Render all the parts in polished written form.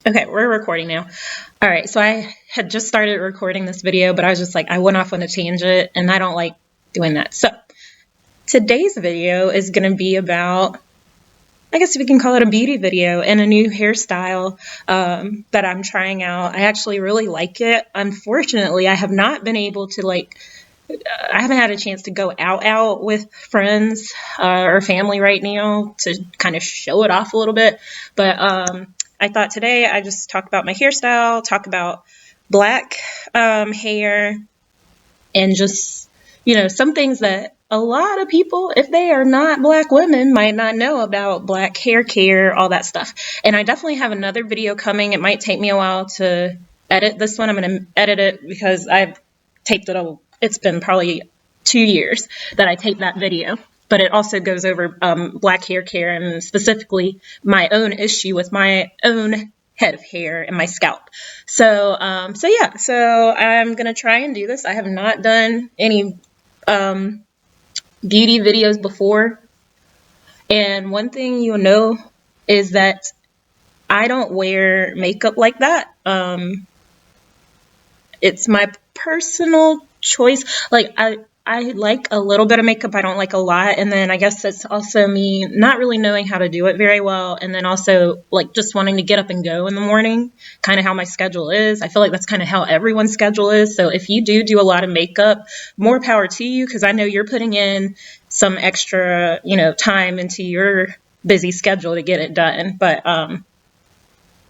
Okay, we're recording now. All right, so I had just started recording this video, but I was just like, I went off on a tangent, and I don't like doing that. So today's video is going to be about, I guess we can call it a beauty video and a new hairstyle that I'm trying out. I actually really like it. Unfortunately, I have not been able to I haven't had a chance to go out with friends or family right now to kind of show it off a little bit. But I thought today I just talk about my hairstyle, talk about black hair, and just, some things that a lot of people, if they are not black women, might not know about black hair care, all that stuff. And I definitely have another video coming. It might take me a while to edit this one. I'm going to edit it because I've taped it. It's been probably 2 years that I taped that video. But it also goes over black hair care and specifically my own issue with my own head of hair and my scalp. So I'm gonna try and do this. I have not done any beauty videos before, and one thing you'll know is that I don't wear makeup like that. It's my personal choice. I like a little bit of makeup. I don't like a lot. And then I guess that's also me not really knowing how to do it very well. And then also just wanting to get up and go in the morning, kind of how my schedule is. I feel like that's kind of how everyone's schedule is. So if you do a lot of makeup, more power to you, because I know you're putting in some extra, time into your busy schedule to get it done. But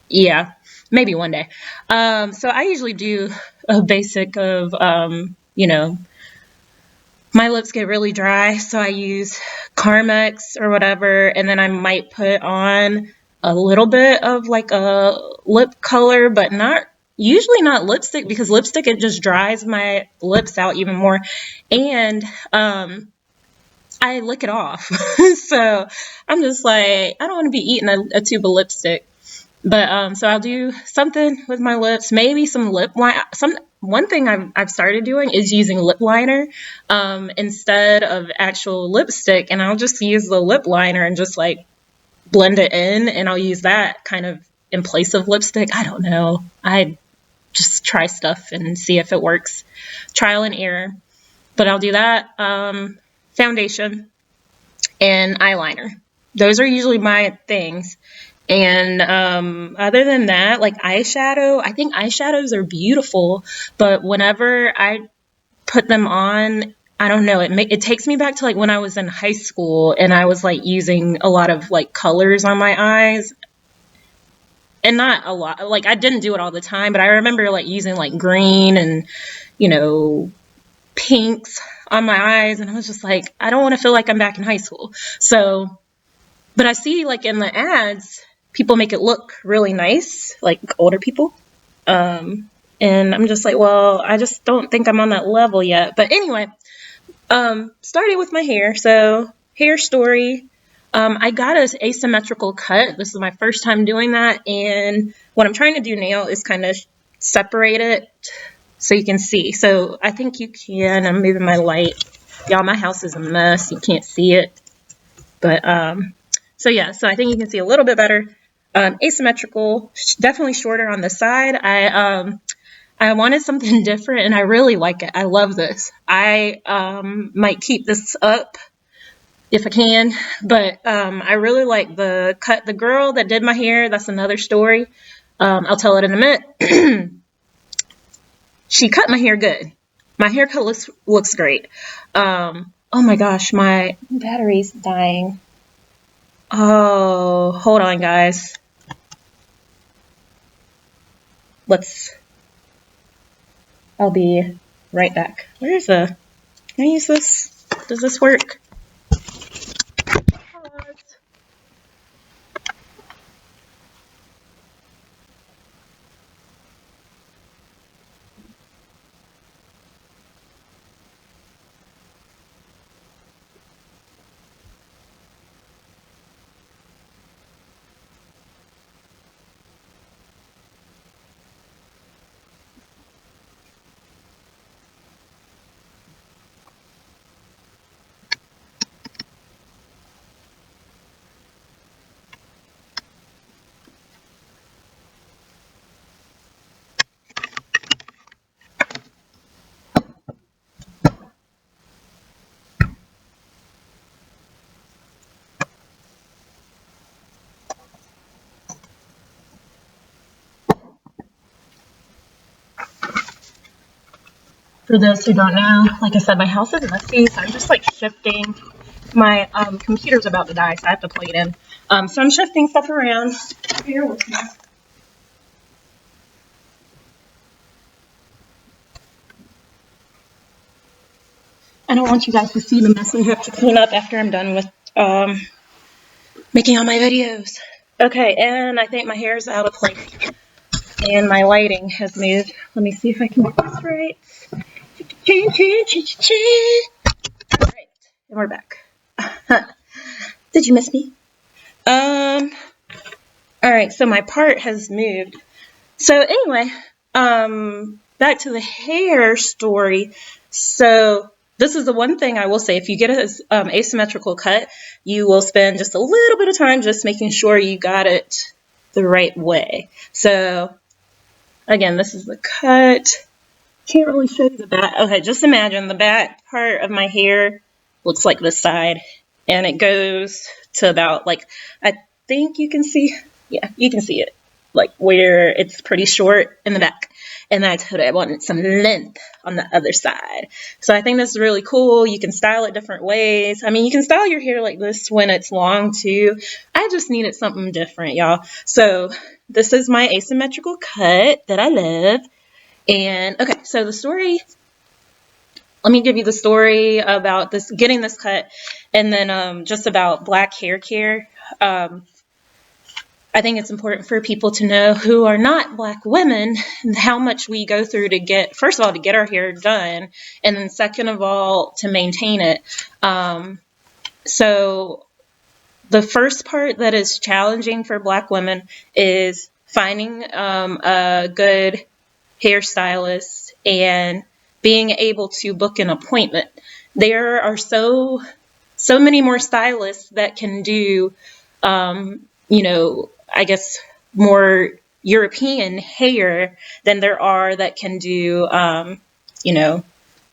yeah, maybe one day. So I usually do a basic of, my lips get really dry, so I use Carmex or whatever, and then I might put on a little bit of a lip color, but usually not lipstick, because lipstick, it just dries my lips out even more, and I lick it off. So I'm just like, I don't want to be eating a tube of lipstick. But so I'll do something with my lips, maybe some lip line. One thing I've started doing is using lip liner instead of actual lipstick, and I'll just use the lip liner and just blend it in, and I'll use that kind of in place of lipstick. I don't know. I just try stuff and see if it works. Trial and error. But I'll do that. Foundation and eyeliner. Those are usually my things. And other than that, eyeshadow, I think eyeshadows are beautiful, but whenever I put them on, I don't know, it takes me back to when I was in high school and I was using a lot of colors on my eyes. And not a lot, I didn't do it all the time, but I remember using green and, pinks on my eyes, and I was just I don't want to feel like I'm back in high school. So, but I see in the ads, people make it look really nice, older people. And I'm just well, I just don't think I'm on that level yet. But anyway, starting with my hair. So hair story. I got an asymmetrical cut. This is my first time doing that. And what I'm trying to do now is kind of separate it so you can see. So I think you can. I'm moving my light. Y'all, my house is a mess. You can't see it. But so yeah, so I think you can see a little bit better. Asymmetrical, definitely shorter on the side. I wanted something different, and I really like it. I love this. I might keep this up if I can, but I really like the cut. The girl that did my hair, that's another story. I'll tell it in a minute. She cut my hair good. My haircut looks great. Oh my gosh, my battery's dying. Oh, hold on, guys. I'll be right back. Can I use this? Does this work? For those who don't know, like I said, my house is messy, so I'm just like shifting. My computer's about to die, so I have to plug it in. So I'm shifting stuff around. Bear with me. I don't want you guys to see the mess I have to clean up after I'm done with making all my videos. Okay, and I think my hair is out of place, and my lighting has moved. Let me see if I can get this right. All right, and we're back. Did you miss me? All right, so my part has moved. So anyway, back to the hair story. So this is the one thing I will say. If you get an asymmetrical cut, you will spend just a little bit of time just making sure you got it the right way. So again, this is the cut. Can't really show you the back. Okay, just imagine the back part of my hair looks like this side, and it goes to about, like, I think you can see, yeah, you can see it, like where it's pretty short in the back. And I told it I wanted some length on the other side. So I think this is really cool. You can style it different ways. I mean, you can style your hair like this when it's long too. I just needed something different, y'all. So this is my asymmetrical cut that I love. And okay, so the story, let me give you the story about this, getting this cut, and then just about black hair care. I think it's important for people to know who are not black women how much we go through to get, first of all, to get our hair done, and then second of all, to maintain it. So the first part that is challenging for black women is finding a good hairstylist and being able to book an appointment. There are so many more stylists that can do, you know, I guess more European hair than there are that can do, you know,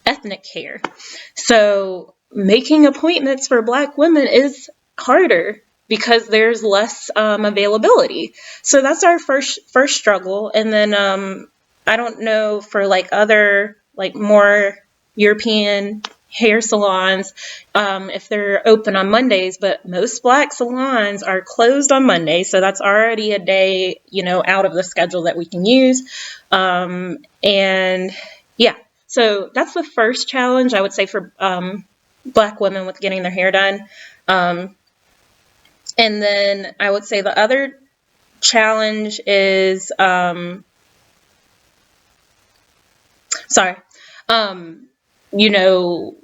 ethnic hair. So making appointments for black women is harder because there's less availability. So that's our first struggle. And then I don't know for like other, like more European hair salons, if they're open on Mondays, but most black salons are closed on Monday. So that's already a day, you know, out of the schedule that we can use. And yeah, so that's the first challenge I would say for black women with getting their hair done. And then I would say the other challenge is, you know,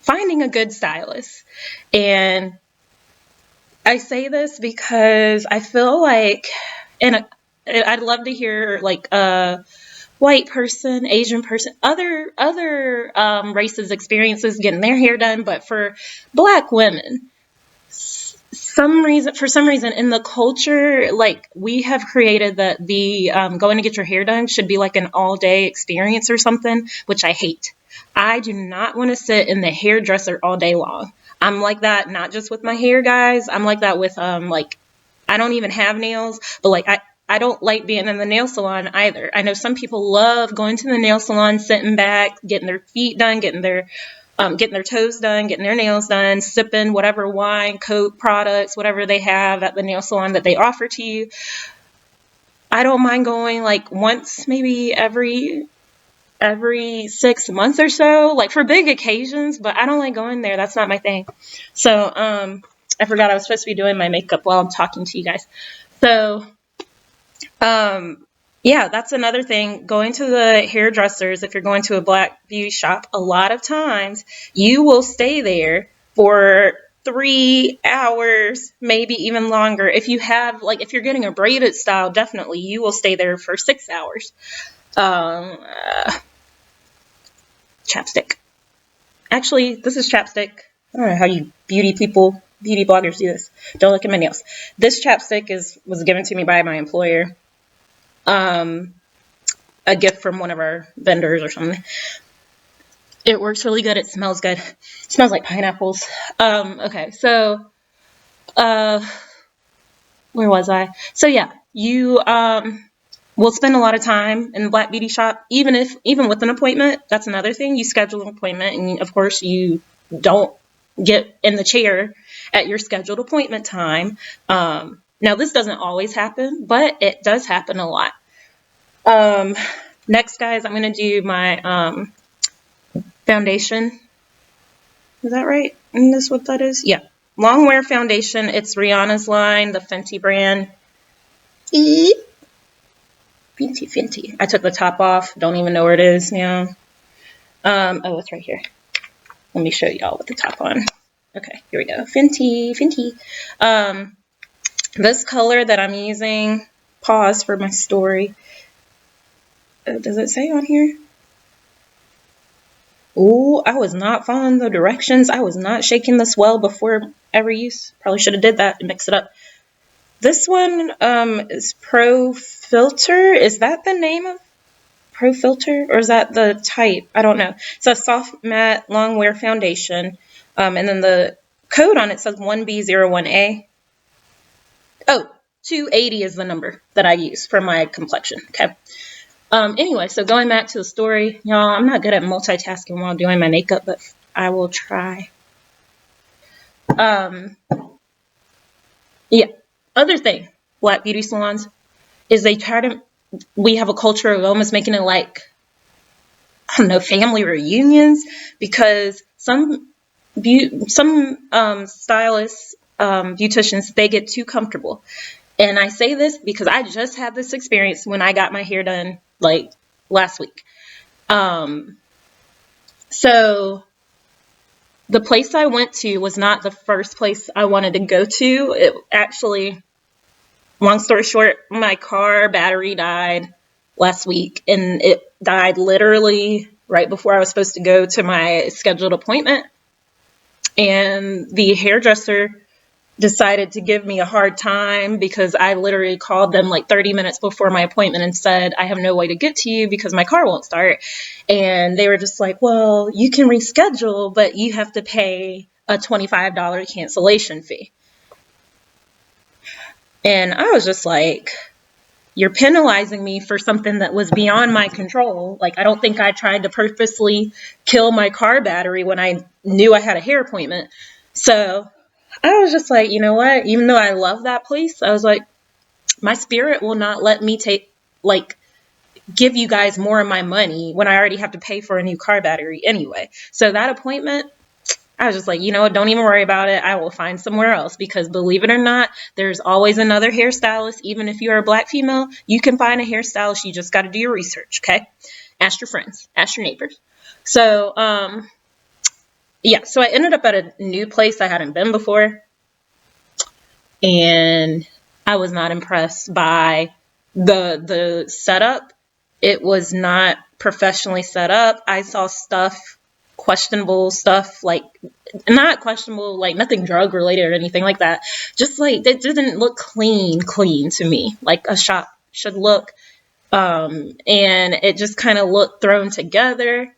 finding a good stylist. And I say this because I feel like, and I'd love to hear like a white person, Asian person, other races experiences getting their hair done, but for black women, for some reason in the culture, like we have created that the going to get your hair done should be like an all-day experience or something, which I hate. I do not want to sit in the hairdresser all day long. I'm like that not just with my hair, guys. I'm like that with like, I don't even have nails, but like I don't like being in the nail salon either. I know some people love going to the nail salon, sitting back, getting their feet done, getting their toes done, getting their nails done, sipping whatever wine, Coke products, whatever they have at the nail salon that they offer to you. I don't mind going like once, maybe every 6 months or so, like for big occasions, but I don't like going there. That's not my thing. So I forgot I was supposed to be doing my makeup while I'm talking to you guys. So yeah, that's another thing. Going to the hairdressers, if you're going to a black beauty shop, a lot of times you will stay there for 3 hours, maybe even longer. If you have, like, if you're getting a braided style, definitely you will stay there for 6 hours. Chapstick. Actually, this is chapstick. I don't know how you beauty bloggers do this. Don't look at my nails. This chapstick was given to me by my employer. A gift from one of our vendors or something. It works really good. It smells good. It smells like pineapples. Okay, so where was I? So yeah, you we'll spend a lot of time in the Black Beauty shop, even with an appointment. That's another thing. You schedule an appointment, and of course you don't get in the chair at your scheduled appointment time. Now this doesn't always happen, but it does happen a lot. Next, guys, I'm going to do my foundation. Is that right? Isn't this what that is? Yeah. Long wear foundation. It's Rihanna's line, the Fenty brand. Fenty. I took the top off. Don't even know where it is now. Oh, it's right here. Let me show y'all with the top on. Okay, here we go. Fenty. This color that I'm using, pause for my story. Does it say on here? Oh, I was not following the directions. I was not shaking the swell before every use. Probably should have did that and mix it up. This one is Pro Filter. Is that the name of Pro Filter, or is that the type? I don't know. It's a soft matte long wear foundation, and then the code on it says 1B01A. Oh, 280 is the number that I use for my complexion. Okay. Anyway, so going back to the story, y'all, I'm not good at multitasking while doing my makeup, but I will try. Yeah. Other thing, Black beauty salons, is we have a culture of almost making it like, I don't know, family reunions, because some stylists, beauticians, they get too comfortable. And I say this because I just had this experience when I got my hair done, like, last week. So the place I went to was not the first place I wanted to go to. It actually, long story short, my car battery died last week, and it died literally right before I was supposed to go to my scheduled appointment. And the hairdresser decided to give me a hard time because I literally called them like 30 minutes before my appointment and said, I have no way to get to you because my car won't start. And they were just like, well, you can reschedule, but you have to pay a $25 cancellation fee. And I was just like, you're penalizing me for something that was beyond my control. Like, I don't think I tried to purposely kill my car battery when I knew I had a hair appointment. So I was just like, you know what? Even though I love that place, I was like, my spirit will not let me give you guys more of my money when I already have to pay for a new car battery anyway. So that appointment, I was just like, you know what? Don't even worry about it. I will find somewhere else, because believe it or not, there's always another hairstylist. Even if you're a Black female, you can find a hairstylist. You just got to do your research. Okay. Ask your friends, ask your neighbors. So, yeah, so I ended up at a new place I hadn't been before, and I was not impressed by the setup. It was not professionally set up. I saw questionable stuff, like, not questionable, like nothing drug related or anything like that. Just like, it didn't look clean to me, like a shop should look. And it just kind of looked thrown together.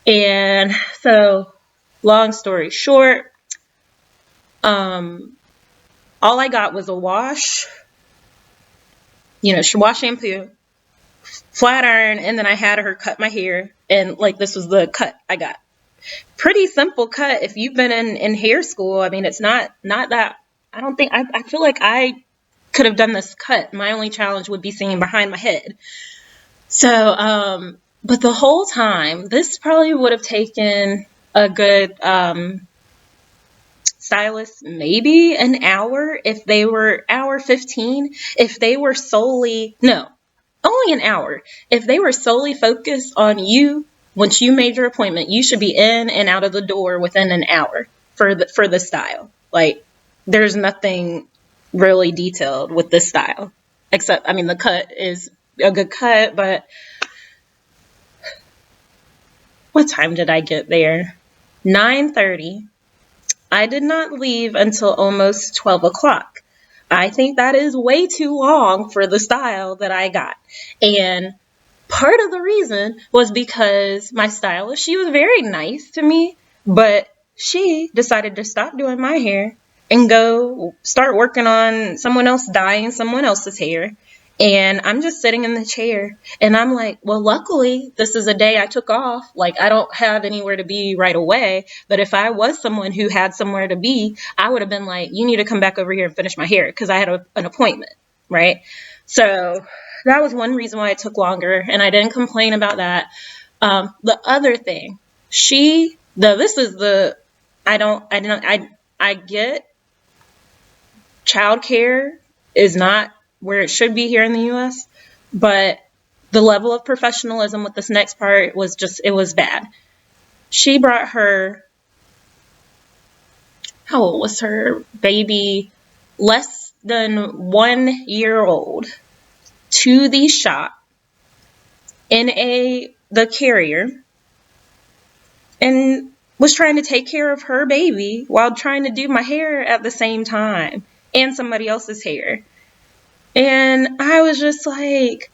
And so, long story short, all I got was a wash, wash, shampoo, flat iron, and then I had her cut my hair, and like, this was the cut I got. Pretty simple cut. If you've been in hair school, I mean, it's not that, I feel like I could have done this cut. My only challenge would be seeing behind my head. So, but the whole time, this probably would have taken a good stylist maybe an hour, if they were hour 15, if they were only an hour. If they were solely focused on you, once you made your appointment, you should be in and out of the door within an hour for the style. Like, there's nothing really detailed with this style, except, I mean, the cut is a good cut, but what time did I get there? 9:30. I did not leave until almost 12 o'clock. I think that is way too long for the style that I got. And part of the reason was because my stylist, she was very nice to me, but she decided to stop doing my hair and go start working on someone else dyeing someone else's hair. And I'm just sitting in the chair and I'm like, well, luckily this is a day I took off. Like, I don't have anywhere to be right away. But if I was someone who had somewhere to be, I would have been like, you need to come back over here and finish my hair because I had an appointment. Right. So that was one reason why it took longer. And I didn't complain about that. The other thing, I get childcare is not where it should be here in the US, but the level of professionalism with this next part was it was bad. She brought her, how old was her baby? Less than 1 year old to the shop in the carrier and was trying to take care of her baby while trying to do my hair at the same time and somebody else's hair. And I was just like,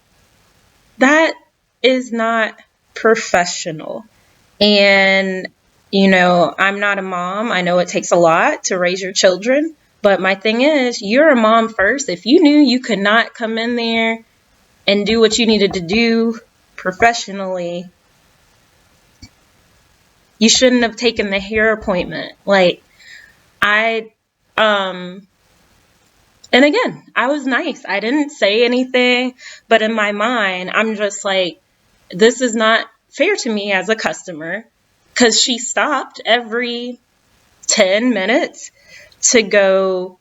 that is not professional. And, I'm not a mom. I know it takes a lot to raise your children. But my thing is, you're a mom first. If you knew you could not come in there and do what you needed to do professionally, you shouldn't have taken the hair appointment. Like, and again, I was nice. I didn't say anything, but in my mind, I'm just like, this is not fair to me as a customer, because she stopped every 10 minutes to go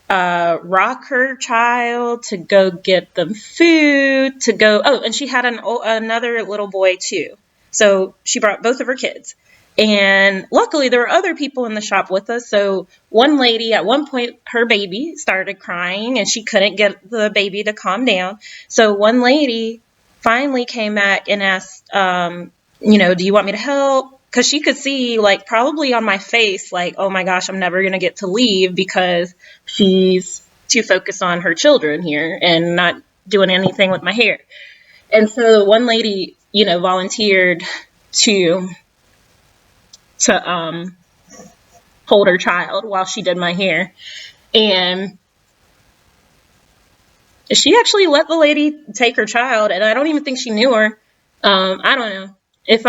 rock her child, to go get them food, and she had another little boy too. So she brought both of her kids. And luckily, there were other people in the shop with us. So one lady, at one point, her baby started crying and she couldn't get the baby to calm down. So one lady finally came back and asked, do you want me to help? Because she could see, like, probably on my face, like, oh my gosh, I'm never going to get to leave because she's too focused on her children here and not doing anything with my hair. And so one lady, volunteered to hold her child while she did my hair. And she actually let the lady take her child, and I don't even think she knew her. I don't know.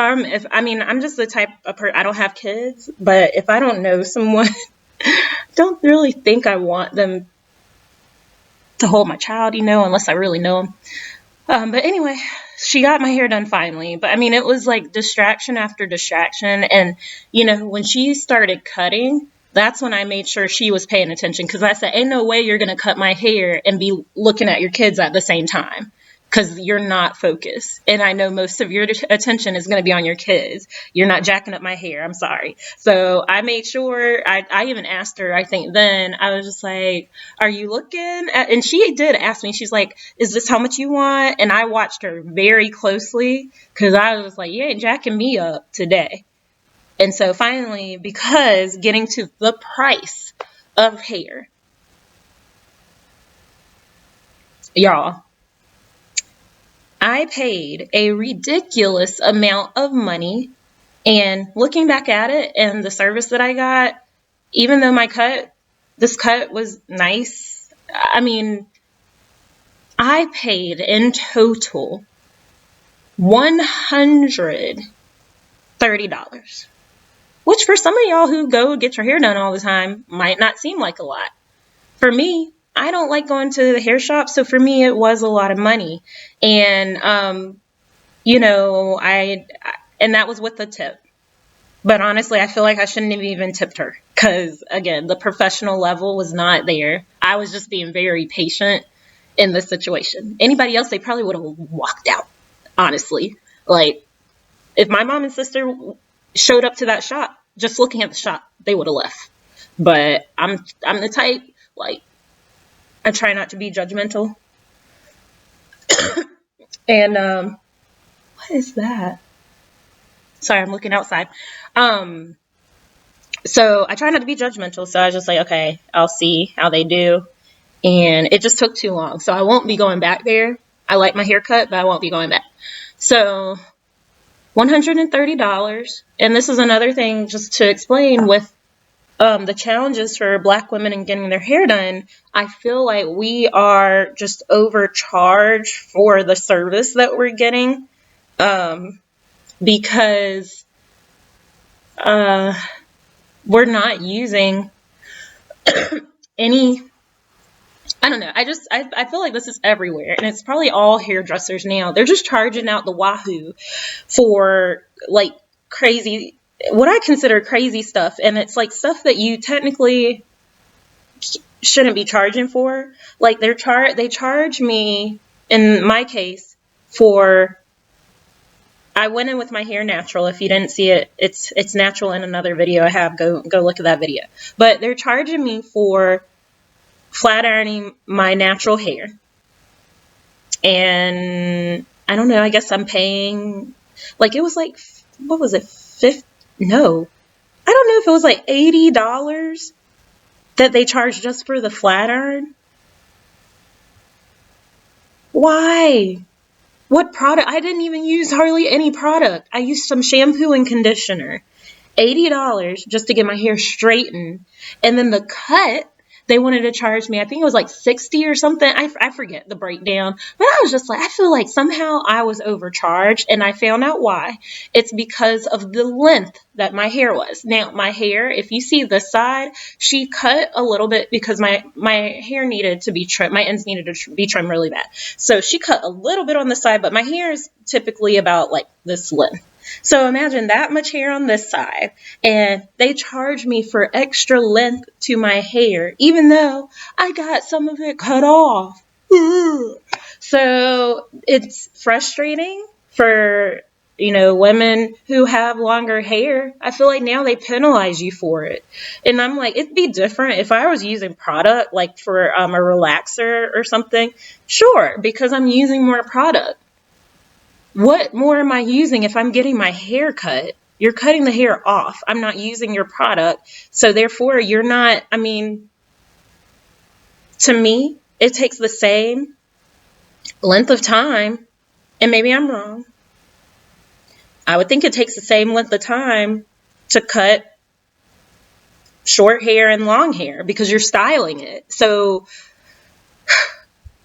I'm just the type of person, I don't have kids, but if I don't know someone, don't really think I want them to hold my child, unless I really know them. But anyway, she got my hair done finally. But it was like distraction after distraction. And, when she started cutting, that's when I made sure she was paying attention. Because I said, ain't no way you're going to cut my hair and be looking at your kids at the same time. Because you're not focused. And I know most of your attention is going to be on your kids. You're not jacking up my hair. I'm sorry. So I made sure, I even asked her, I think then, I was just like, are you looking at, and she did ask me, she's like, is this how much you want? And I watched her very closely because I was like, you ain't jacking me up today. And so finally, because getting to the price of hair, y'all, I paid a ridiculous amount of money, and looking back at it and the service that I got, even though this cut was nice, I paid in total $130, which for some of y'all who go get your hair done all the time might not seem like a lot. For me, I don't like going to the hair shop, so for me, it was a lot of money. And, and that was with the tip. But honestly, I feel like I shouldn't have even tipped her because, again, the professional level was not there. I was just being very patient in this situation. Anybody else, they probably would have walked out, honestly. Like, if my mom and sister showed up to that shop, just looking at the shop, they would have left. But I'm the type, like, I try not to be judgmental. And what is that? Sorry, I'm looking outside. So I try not to be judgmental. So I was just like, okay, I'll see how they do. And it just took too long. So I won't be going back there. I like my haircut, but I won't be going back. So $130. And this is another thing just to explain with the challenges for Black women in getting their hair done, I feel like we are just overcharged for the service that we're getting, because we're not using any. I don't know. I feel like this is everywhere, and it's probably all hairdressers now. They're just charging out the wahoo for like crazy, what I consider crazy stuff, and it's like stuff that you technically shouldn't be charging for. Like they charge me, in my case, for, I went in with my hair natural. If you didn't see it, it's natural in another video I have. Go look at that video. But they're charging me for flat ironing my natural hair, and I don't know, I guess I'm paying, like, it was like, what was it, no, I don't know if it was like $80 that they charged just for the flat iron. Why? What product? I didn't even use hardly any product. I used some shampoo and conditioner. $80 just to get my hair straightened, and then the cut, they wanted to charge me, I think it was like 60 or something. I forget the breakdown, but I was just like, I feel like somehow I was overcharged, and I found out why. It's because of the length that my hair was. Now, my hair, if you see this side, she cut a little bit because my hair needed to be trimmed. My ends needed to be trimmed really bad. So she cut a little bit on the side, but my hair is typically about like this length. So imagine that much hair on this side, and they charge me for extra length to my hair, even though I got some of it cut off. So it's frustrating for, women who have longer hair. I feel like now they penalize you for it. And I'm like, it'd be different if I was using product like for a relaxer or something. Sure, because I'm using more product. What more am I using if I'm getting my hair cut? You're cutting the hair off. I'm not using your product. So therefore, you're not, to me, it takes the same length of time, and maybe I'm wrong. I would think it takes the same length of time to cut short hair and long hair because you're styling it. So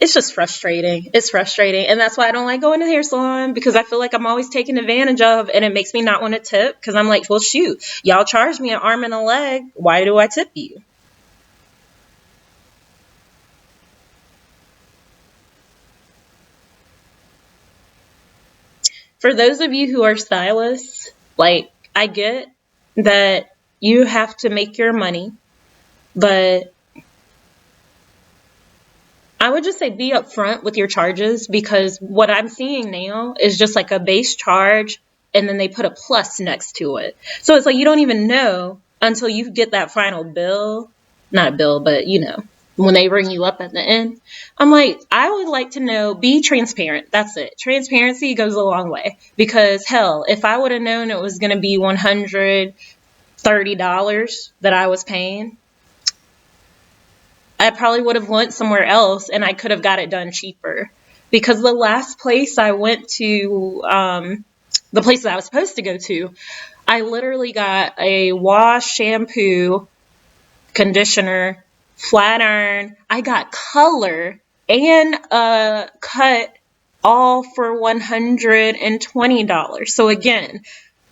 it's just frustrating. It's frustrating. And that's why I don't like going to the hair salon, because I feel like I'm always taken advantage of, and it makes me not want to tip, because I'm like, well, shoot, y'all charge me an arm and a leg. Why do I tip you? For those of you who are stylists, like, I get that you have to make your money, but I would just say be upfront with your charges, because what I'm seeing now is just like a base charge, and then they put a plus next to it. So it's like you don't even know until you get that final bill. Not a bill, but when they ring you up at the end. I'm like, I would like to know, be transparent. That's it. Transparency goes a long way, because hell, if I would have known it was going to be $130 that I was paying, I probably would have went somewhere else, and I could have got it done cheaper. Because the last place I went to, the place that I was supposed to go to, I literally got a wash, shampoo, conditioner, flat iron. I got color and a cut, all for $120. So again,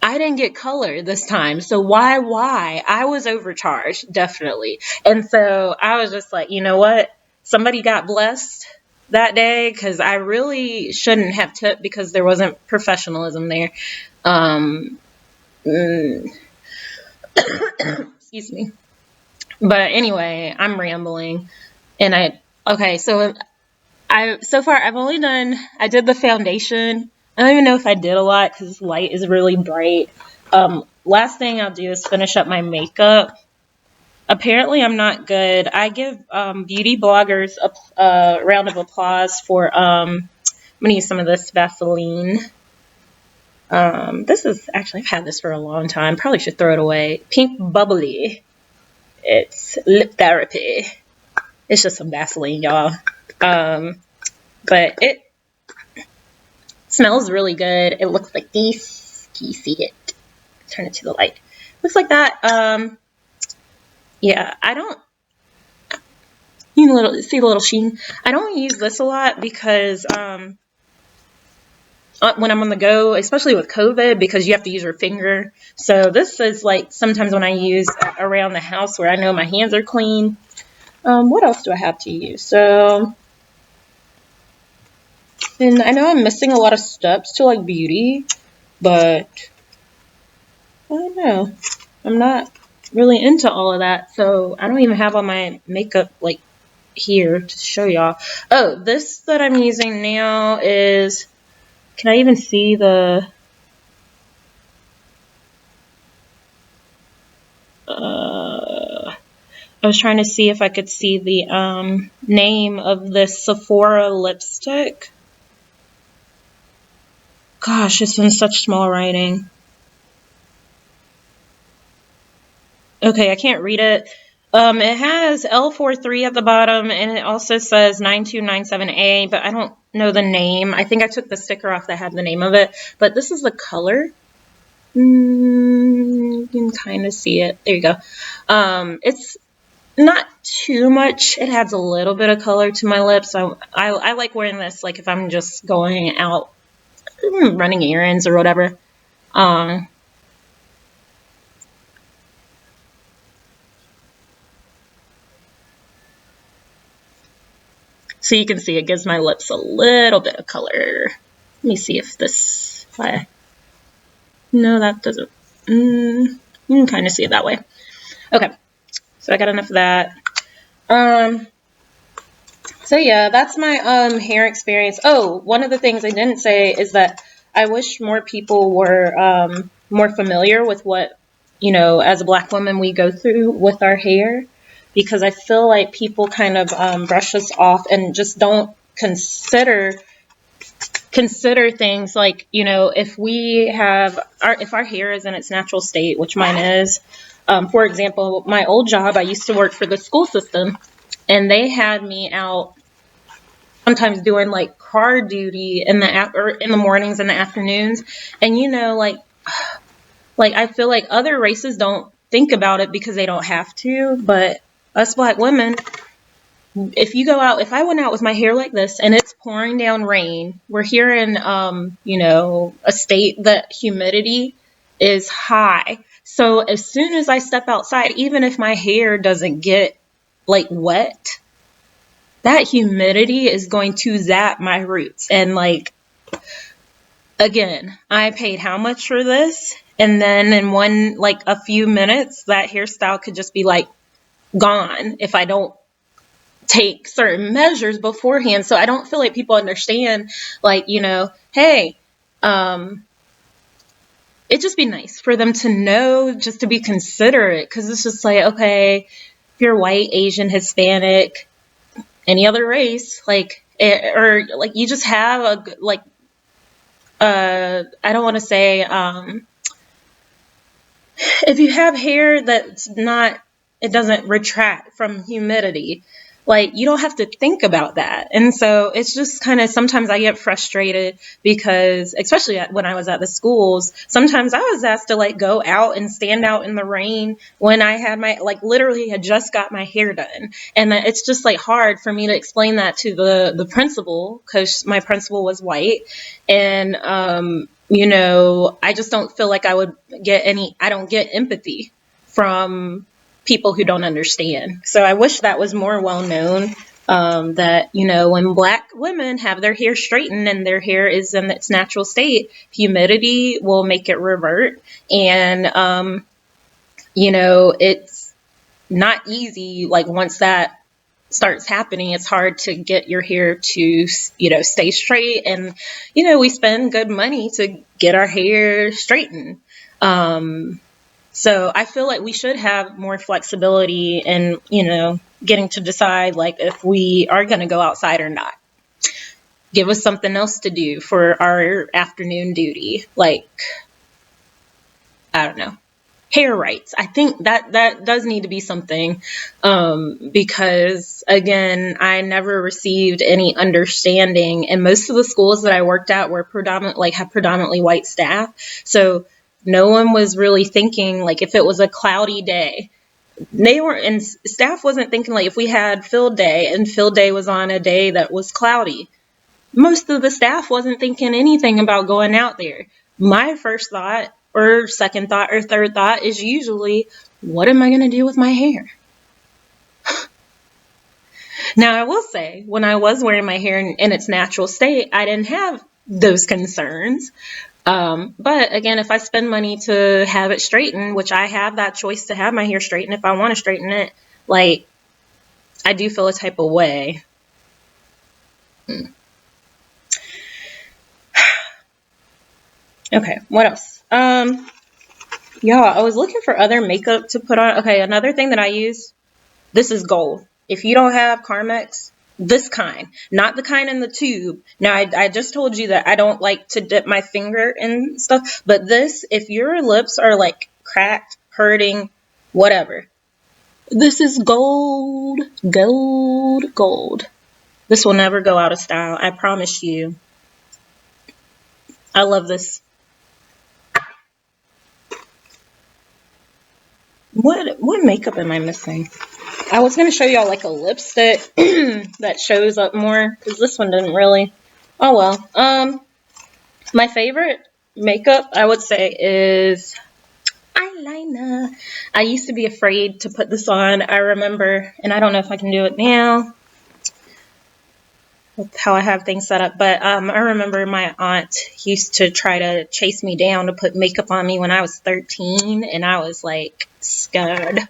I didn't get color this time. So why? I was overcharged, definitely. And so I was just like, you know what? Somebody got blessed that day, because I really shouldn't have tipped, because there wasn't professionalism there. Excuse me. But anyway, I'm rambling. And so far I've only I did the foundation. I don't even know if I did a lot, because this light is really bright. Last thing I'll do is finish up my makeup. Apparently I'm not good. I give beauty bloggers a round of applause for, I'm going to use some of this Vaseline. This is, actually, I've had this for a long time. Probably should throw it away. Pink Bubbly. It's lip therapy. It's just some Vaseline, y'all. But it smells really good. It looks like this. Can you see it? Turn it to the light. Looks like that. Yeah, I don't, you can see the little sheen. I don't use this a lot because when I'm on the go, especially with COVID, because you have to use your finger. So this is like sometimes when I use around the house where I know my hands are clean. What else do I have to use? So, and I know I'm missing a lot of steps to like beauty, but I don't know. I'm not really into all of that. So I don't even have all my makeup like here to show y'all. Oh, this that I'm using now is, can I even see the, I was trying to see if I could see the name of this Sephora lipstick. Gosh, it's in such small writing. Okay, I can't read it. It has L43 at the bottom, and it also says 9297A, but I don't know the name. I think I took the sticker off that had the name of it, but this is the color. You can kind of see it. There you go. It's not too much. It adds a little bit of color to my lips. I like wearing this, like if I'm just going out running errands or whatever. So you can see it gives my lips a little bit of color. Let me see if this, no, that doesn't, you can kind of see it that way. Okay, so I got enough of that. So yeah, that's my hair experience. Oh, one of the things I didn't say is that I wish more people were more familiar with what, as a Black woman we go through with our hair, because I feel like people kind of brush us off and just don't consider things like, if if our hair is in its natural state, which mine is. For example, my old job, I used to work for the school system, and they had me out sometimes doing like car duty in the mornings and the afternoons. And like I feel like other races don't think about it because they don't have to, but us Black women, if I went out with my hair like this and it's pouring down rain, we're here in a state that humidity is high. So as soon as I step outside, even if my hair doesn't get like wet, that humidity is going to zap my roots. And like, again, I paid how much for this? And then in a few minutes, that hairstyle could just be like gone if I don't take certain measures beforehand. So I don't feel like people understand, like, hey, it'd just be nice for them to know, just to be considerate. Cause it's just like, okay, if you're white, Asian, Hispanic, any other race, like, or like you just have I don't want to say, if you have hair that's not, it doesn't retract from humidity, like you don't have to think about that. And so it's just kind of, sometimes I get frustrated because, especially when I was at the schools, sometimes I was asked to like go out and stand out in the rain when I had literally had just got my hair done. And it's just like hard for me to explain that to the principal, because my principal was white. And, I just don't feel like I don't get empathy from people who don't understand. So I wish that was more well known, that, when Black women have their hair straightened and their hair is in its natural state, humidity will make it revert. And, it's not easy. Like once that starts happening, it's hard to get your hair to, stay straight. And, we spend good money to get our hair straightened. So I feel like we should have more flexibility in, getting to decide like if we are going to go outside or not. Give us something else to do for our afternoon duty. Like, I don't know, hair rights. I think that does need to be something, because again, I never received any understanding, and most of the schools that I worked at were have predominantly white staff. So no one was really thinking, like if it was a cloudy day, they were, and staff wasn't thinking, like, if we had field day and field day was on a day that was cloudy, most of the staff wasn't thinking anything about going out there. My first thought or second thought or third thought is usually, what am I going to do with my hair? Now, I will say, when I was wearing my hair in its natural state, I didn't have those concerns. But again, if I spend money to have it straightened, which I have that choice to have my hair straightened if I want to straighten it, like, I do feel a type of way. Okay, what else? Yeah, I was looking for other makeup to put on. Okay, another thing that I use, this is gold. If you don't have Carmex, this kind, not the kind in the tube. Now, I just told you that I don't like to dip my finger in stuff, but this, if your lips are like cracked, hurting, whatever, this is gold, gold, gold. This will never go out of style, I promise you. I love this. What makeup am I missing? I was going to show y'all like a lipstick that shows up more, because this one didn't really. Oh well. My favorite makeup, I would say, is eyeliner. I used to be afraid to put this on. I remember, and I don't know if I can do it now with how I have things set up, but I remember my aunt used to try to chase me down to put makeup on me when I was 13, and I was like scared.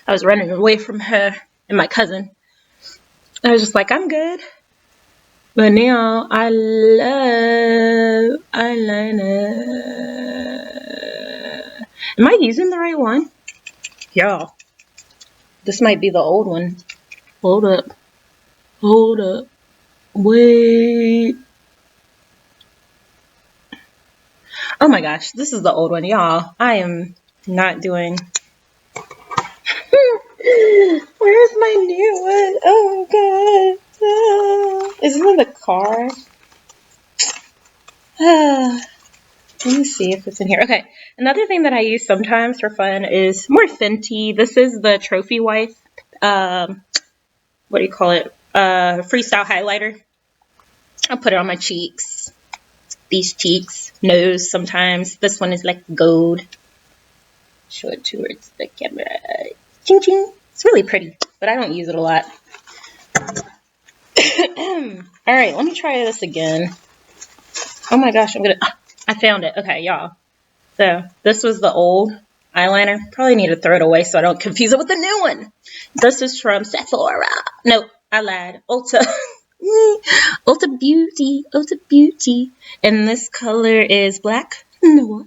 I was running away from her and my cousin. I was just like, I'm good. But now I love eyeliner. Am I using the right one? Y'all, this might be the old one. Hold up. Hold up. Wait. Oh my gosh, this is the old one, y'all. I am not doing... Where's my new one? Oh god. Is it in the car? Let me see if it's in here. Okay. Another thing that I use sometimes for fun is more Fenty. This is the Trophy Wife. What do you call it? Freestyle highlighter. I'll put it on my cheeks. These cheeks. Nose sometimes. This one is like gold. Show it towards the camera. Ching ching. It's really pretty, but I don't use it a lot. Alright, let me try this again. Oh my gosh, I found it. Okay, y'all. So, this was the old eyeliner. Probably need to throw it away so I don't confuse it with the new one. This is from Sephora. No, I lied. Ulta. Ulta Beauty. Ulta Beauty. And this color is Black Noah.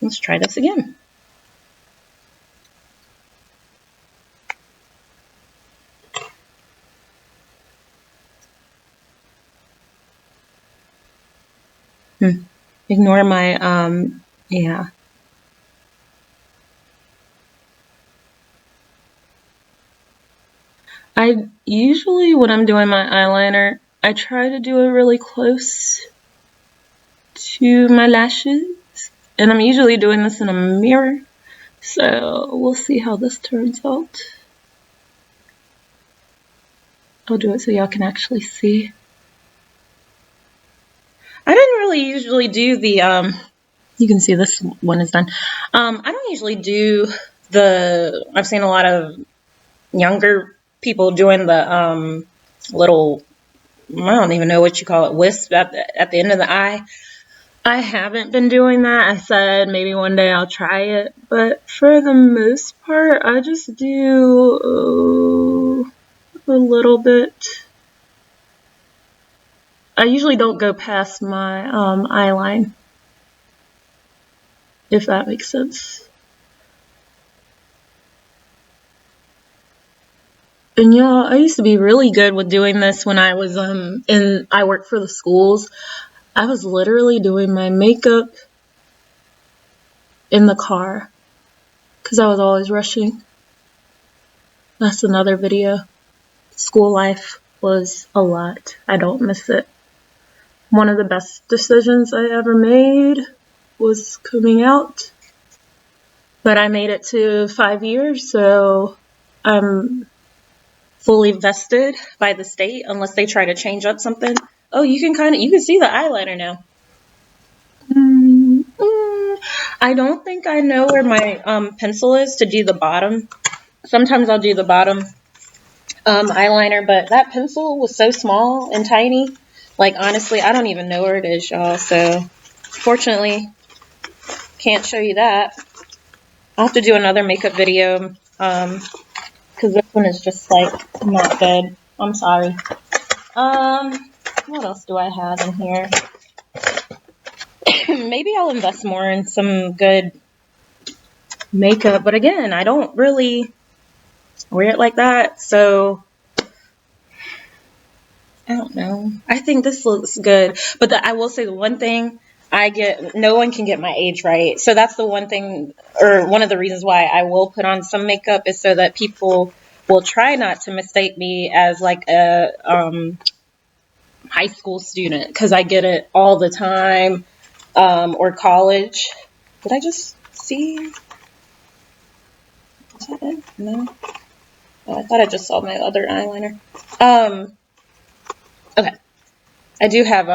Let's try this again. Ignore my, yeah. I usually, when I'm doing my eyeliner, I try to do it really close to my lashes. And I'm usually doing this in a mirror. So, we'll see how this turns out. I'll do it so y'all can actually see. I didn't really usually do the, you can see this one is done. I don't usually do I've seen a lot of younger people doing the little, I don't even know what you call it, wisp at the end of the eye. I haven't been doing that. I said maybe one day I'll try it. But for the most part, I just do a little bit. I usually don't go past my eyeline, if that makes sense. And y'all, I used to be really good with doing this when I was I worked for the schools. I was literally doing my makeup in the car because I was always rushing. That's another video. School life was a lot. I don't miss it. One of the best decisions I ever made was coming out But I made it to 5 years, so I'm fully vested by the state unless they try to change up something. Oh, you can see the eyeliner now. I don't think I know where my pencil is to do the bottom. Sometimes I'll do the bottom eyeliner, but that pencil was so small and tiny. Like, honestly, I don't even know where it is, y'all. So, fortunately, can't show you that. I'll have to do another makeup video because this one is just, like, not good. I'm sorry. What else do I have in here? Maybe I'll invest more in some good makeup, but again, I don't really wear it like that, so I don't know. I think this looks good, but I will say the one thing no one can get my age right, so that's the one thing, or one of the reasons why I will put on some makeup is so that people will try not to mistake me as like a high school student, because I get it all the time, or college. Did I just see? Is that it? No. Oh, I thought I just saw my other eyeliner. Okay. I do have,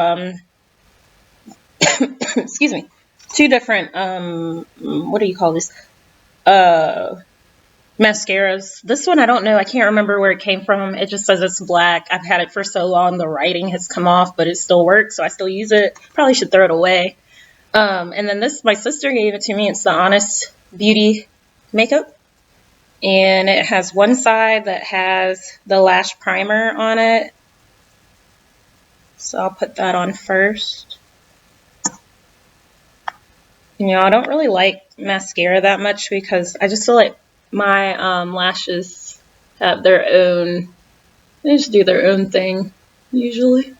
excuse me, 2 different, what do you call this? Mascaras. This one, I don't know. I can't remember where it came from. It just says it's black. I've had it for so long, the writing has come off, but it still works, so I still use it. Probably should throw it away. And then this, my sister gave it to me. It's the Honest Beauty makeup. And it has one side that has the lash primer on it. So I'll put that on first. You know, I don't really like mascara that much because I just feel like my lashes have their own, they just do their own thing, usually.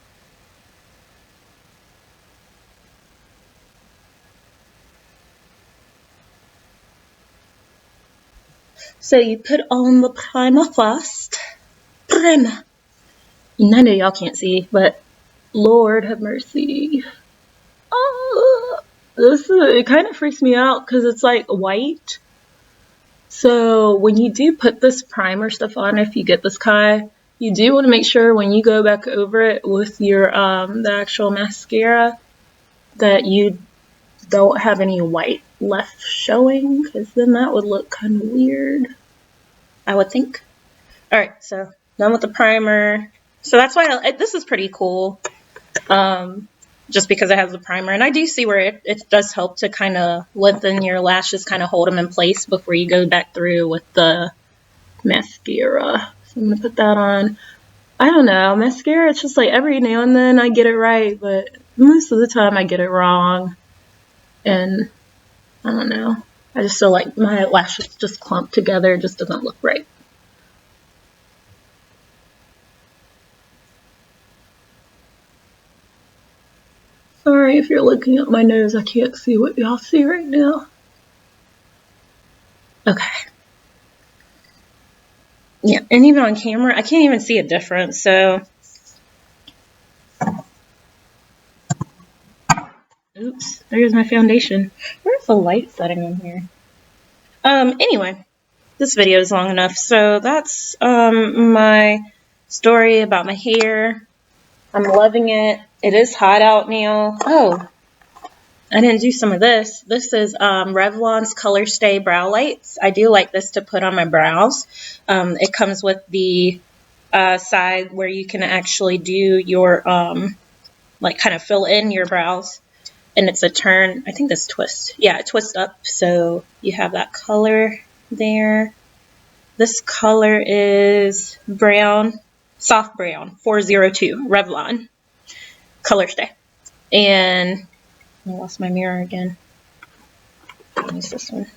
So you put on the primer first. Primer. And I know y'all can't see, but Lord have mercy. Oh, it kind of freaks me out because it's like white. So when you do put this primer stuff on, if you get this Kai, you do want to make sure when you go back over it with your the actual mascara that you don't have any white left showing, because then that would look kind of weird, I would think. Alright, so done with the primer. So that's why this is pretty cool, just because it has the primer. And I do see where it does help to kind of lengthen your lashes, kind of hold them in place before you go back through with the mascara. So I'm going to put that on. I don't know, mascara, it's just like every now and then I get it right, but most of the time I get it wrong. And I don't know, I just feel like my lashes just clump together. It just doesn't look right. Sorry if you're looking at my nose, I can't see what y'all see right now. Okay. Yeah, and even on camera, I can't even see a difference, so. Oops, there's my foundation. Where's the light setting in here? Anyway, this video is long enough, so that's my story about my hair. I'm loving it. It is hot out now. Oh, I didn't do some of this. This is Revlon's Color Stay Brow Lights. I do like this to put on my brows. It comes with the side where you can actually do your, like kind of fill in your brows. And it's a turn, I think this twist. Yeah, it twists up, so you have that color there. This color is brown, soft brown, 402, Revlon Color Stay. And I lost my mirror again. Use this one.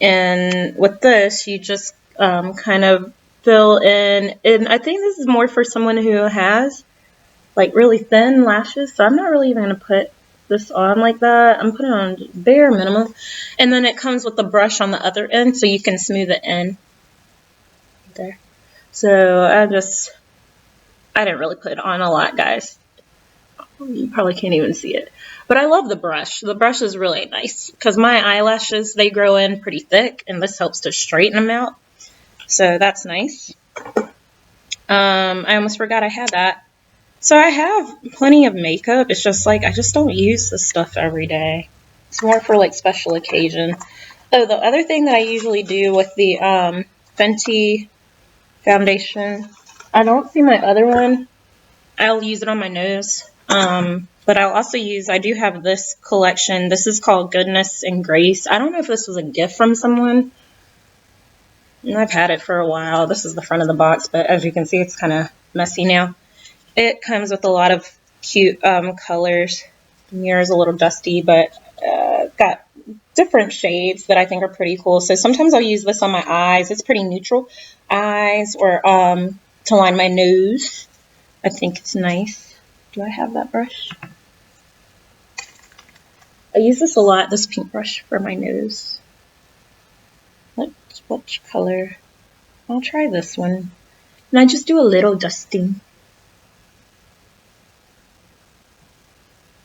And with this, you just kind of fill in, and I think this is more for someone who has like really thin lashes, so I'm not really even going to put this on like that. I'm putting it on bare minimum. And then it comes with the brush on the other end, so you can smooth it in. There. So I didn't really put it on a lot, guys. You probably can't even see it. But I love the brush. The brush is really nice because my eyelashes, they grow in pretty thick, and this helps to straighten them out. So that's nice. I almost forgot I had that. So I have plenty of makeup. It's just like I just don't use this stuff every day. It's more for like special occasion. Oh, the other thing that I usually do with the Fenty foundation, I don't see my other one. I'll use it on my nose. But I'll also use, I do have this collection. This is called Goodness and Grace. I don't know if this was a gift from someone. And I've had it for a while. This is the front of the box, but as you can see, it's kind of messy now. It comes with a lot of cute colors. The mirror is a little dusty, but got different shades that I think are pretty cool. So sometimes I'll use this on my eyes. It's pretty neutral. Eyes or to line my nose. I think it's nice. Do I have that brush? I use this a lot, this pink brush for my nose. Which color? I'll try this one. And I just do a little dusting.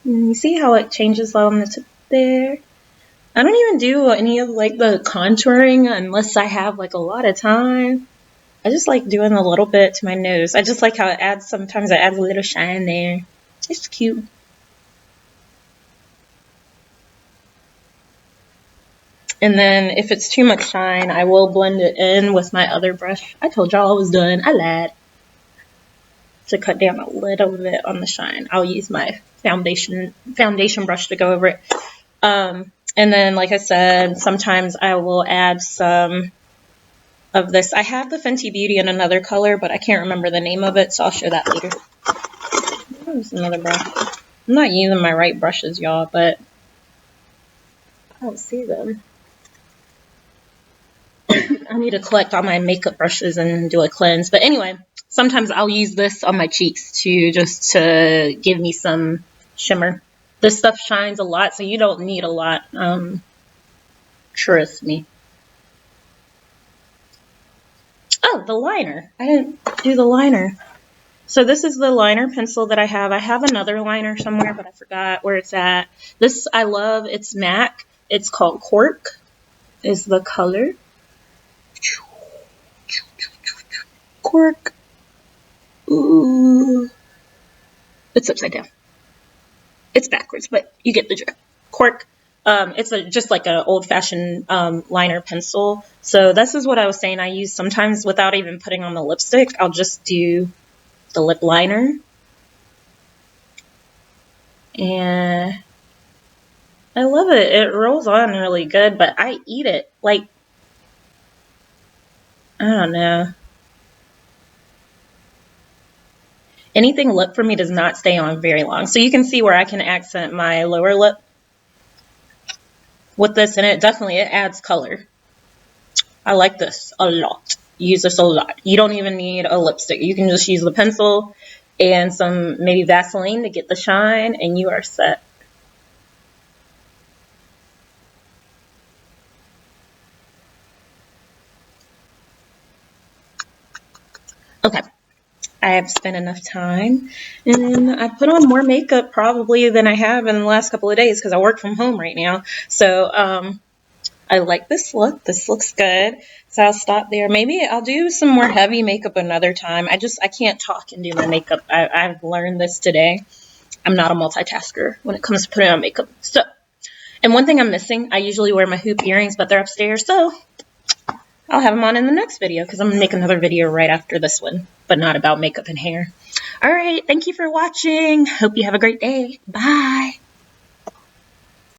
And you see how it changes on the tip there? I don't even do any of like the contouring unless I have like a lot of time. I just like doing a little bit to my nose. I just like how it adds, sometimes it adds a little shine there. It's cute. And then if it's too much shine, I will blend it in with my other brush. I told y'all I was done. I lied. To cut down a little bit on the shine, I'll use my foundation brush to go over it. And then, like I said, sometimes I will add some of this. I have the Fenty Beauty in another color, but I can't remember the name of it, so I'll show that later. There's another brush. I'm not using my right brushes, y'all, but I don't see them. I need to collect all my makeup brushes and do a cleanse. But anyway, sometimes I'll use this on my cheeks to give me some shimmer. This stuff shines a lot, so you don't need a lot. Trust me. Oh, the liner. I didn't do the liner. So this is the liner pencil that I have. I have another liner somewhere, but I forgot where it's at. This I love. It's MAC. It's called Cork is the color. Cork. Ooh. It's upside down. It's backwards, but you get the drift. Cork. It's just like an old-fashioned liner pencil. So this is what I was saying. I use sometimes without even putting on the lipstick. I'll just do the lip liner. And I love it. It rolls on really good, but I eat it. Like, I don't know. Anything lip for me does not stay on very long. So you can see where I can accent my lower lip with this, and it adds color. I like this a lot. Use this a lot. You don't even need a lipstick. You can just use the pencil and some maybe Vaseline to get the shine, and you are set. Okay. I have spent enough time, and I put on more makeup probably than I have in the last couple of days because I work from home right now. So I like this look. This looks good. So I'll stop there. Maybe I'll do some more heavy makeup another time. I can't talk and do my makeup. I've learned this today. I'm not a multitasker when it comes to putting on makeup. So, and one thing I'm missing, I usually wear my hoop earrings, but they're upstairs. So I'll have them on in the next video because I'm going to make another video right after this one, but not about makeup and hair. All right. Thank you for watching. Hope you have a great day. Bye.